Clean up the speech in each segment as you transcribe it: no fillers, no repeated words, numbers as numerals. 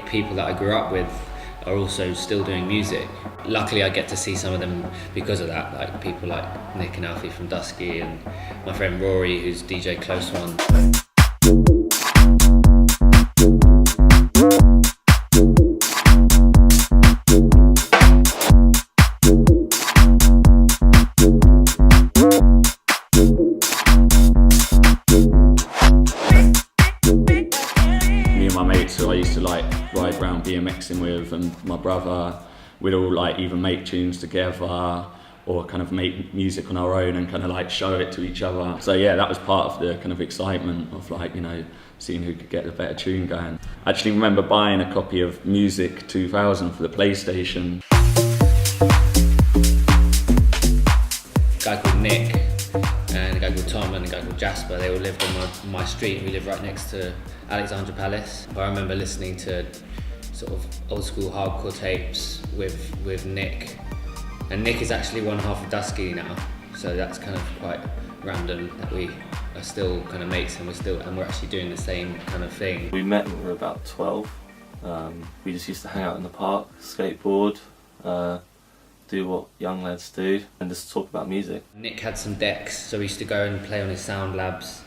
people that I grew up with are also still doing music. Luckily I get to see some of them because of that, like people like Nick and Alfie from Dusky, and my friend Rory, who's DJ Close One. My mates who I used to like ride around BMXing with, and my brother, we'd all like either make tunes together or kind of make music on our own and kind of like show it to each other. So yeah, that was part of the kind of excitement of like, you know, seeing who could get a better tune going. I actually remember buying a copy of Music 2000 for the PlayStation. A guy called Nick and a guy called Tom and a guy called Jasper, they all lived on my street. We lived right next to Alexandra Palace. I remember listening to sort of old school hardcore tapes with Nick. And Nick is actually one half of Dusky now, so that's kind of quite random that we are still kind of mates and we're actually doing the same kind of thing. We met when we were about 12. We just used to hang out in the park, skateboard, do what young lads do, and just talk about music. Nick had some decks, so we used to go and play on his sound labs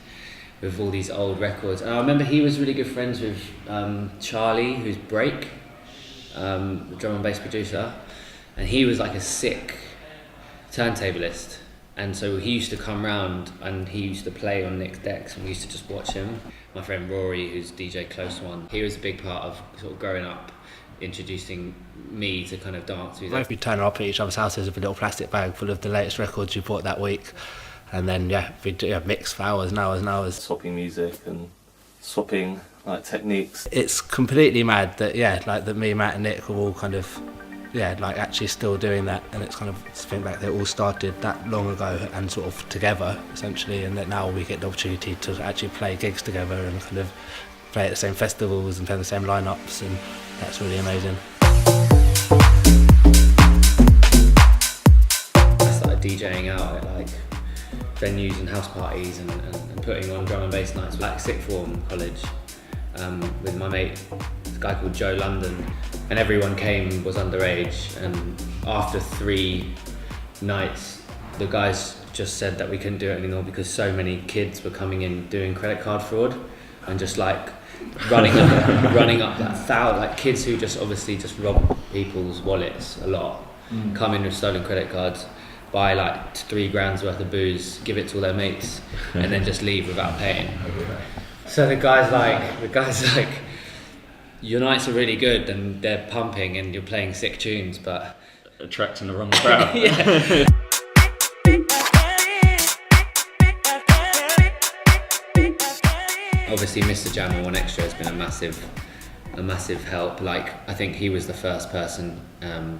with all these old records. And I remember he was really good friends with Charlie, who's Break, the drum and bass producer, and he was like a sick turntablist. And so he used to come round and he used to play on Nick's decks and we used to just watch him. My friend Rory, who's DJ Close One, he was a big part of sort of growing up, introducing me to kind of dance music. We turn up at each other's houses with a little plastic bag full of the latest records we bought that week, and then we do mix for hours and hours and hours. Swapping music and swapping like techniques. It's completely mad that that me, Matt and Nick are all kind of actually still doing that, and it's kind of to think back they all started that long ago and sort of together essentially, and that now we get the opportunity to actually play gigs together and kind of play at the same festivals and play the same lineups, and that's really amazing. I started DJing out at like venues and house parties and putting on drum and bass nights like sixth form college with my mate, a guy called Joe London, and everyone came was underage, and after 3 nights the guys just said that we couldn't do it anymore because so many kids were coming in doing credit card fraud and just like running up that thousand, like kids who just obviously just rob people's wallets a lot, come in with stolen credit cards, buy like 3 grand's worth of booze, give it to all their mates, and then just leave without paying. So the guys like, your nights are really good and they're pumping and you're playing sick tunes, but attracting the wrong crowd. Yeah. Obviously Mr. Jam on 1Xtra has been a massive help. Like, I think he was the first person, and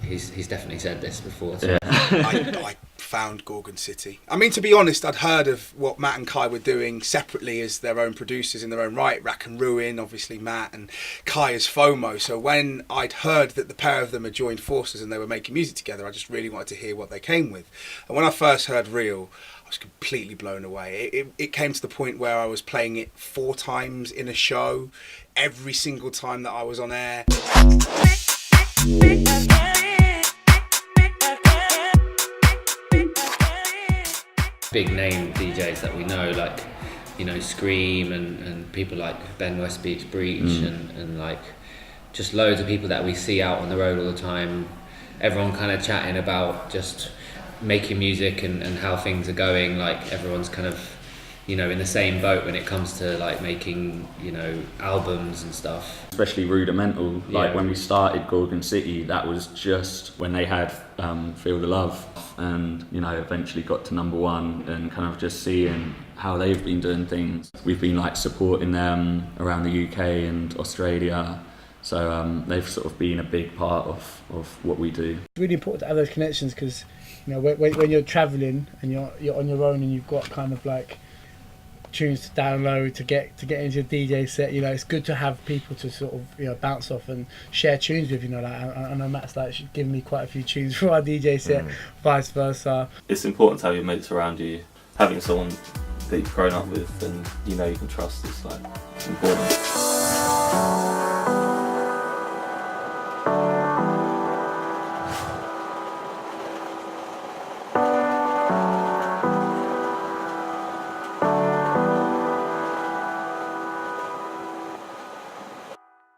he's definitely said this before. So. Yeah. I found Gorgan City. I mean, to be honest, I'd heard of what Matt and Kai were doing separately as their own producers in their own right. Rack and Ruin, obviously Matt, and Kai as FOMO. So when I'd heard that the pair of them had joined forces and they were making music together, I just really wanted to hear what they came with. And when I first heard Real, I was completely blown away. It came to the point where I was playing it 4 times in a show, every single time that I was on air. Big name DJs that we know, like, you know, Scream and people like Ben Westbeach's Breach and like just loads of people that we see out on the road all the time. Everyone kind of chatting about just making music and how things are going. Like, everyone's kind of, you know, in the same boat when it comes to like making, you know, albums and stuff. Especially Rudimental, like when we started Gorgan City, that was just when they had Feel the Love, and, you know, eventually got to #1, and kind of just seeing how they've been doing things. We've been like supporting them around the UK and Australia, so they've sort of been a big part of what we do. It's really important to have those connections because, you know, when you're travelling and you're on your own and you've got kind of like tunes to download to get into a DJ set, you know, it's good to have people to sort of, you know, bounce off and share tunes with. You know, like I know Matt's like giving me quite a few tunes for our DJ set, vice versa. It's important to have your mates around you, having someone that you've grown up with and you know you can trust is like important.